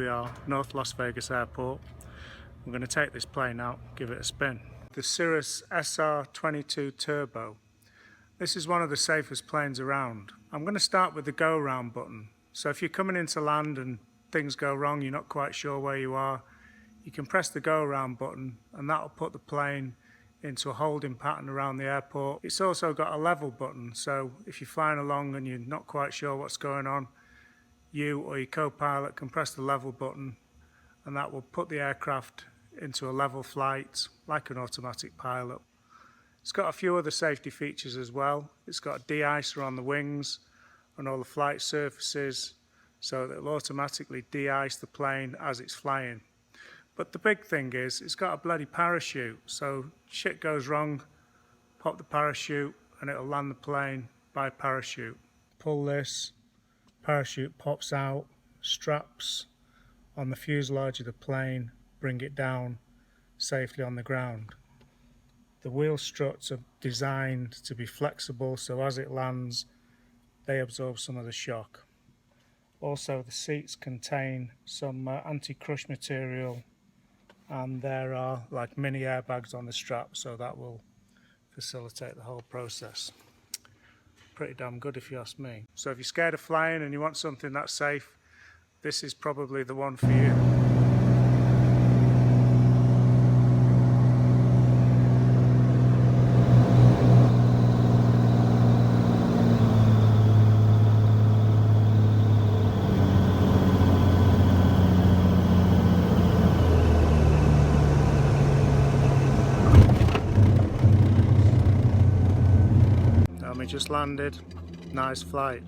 we are, North Las Vegas Airport. We're going to take this plane out, give it a spin. The Cirrus SR 22 Turbo. This is one of the safest planes around. I'm going to start with the go round button. So if you're coming into land and things go wrong, you're not quite sure where you are, you can press the go round button and that'll put the plane into a holding pattern around the airport. It's also got a level button, so if you're flying along and you're not quite sure what's going on, you or your co-pilot can press the level button and that will put the aircraft into a level flight like an automatic pilot. It's got a few other safety features as well. It's got a de-icer on the wings and all the flight surfaces, so that it'll automatically de-ice the plane as it's flying. But the big thing is, it's got a bloody parachute, so shit goes wrong, pop the parachute and it'll land the plane by parachute. Pull this, parachute pops out, straps on the fuselage of the plane, bring it down safely on the ground. The wheel struts are designed to be flexible, so as it lands, they absorb some of the shock. Also, the seats contain some anti-crush material, and there are like mini airbags on the strap, so that will facilitate the whole process. Pretty damn good if you ask me. So if you're scared of flying and you want something that's safe, this is probably the one for you. We just landed. Nice flight.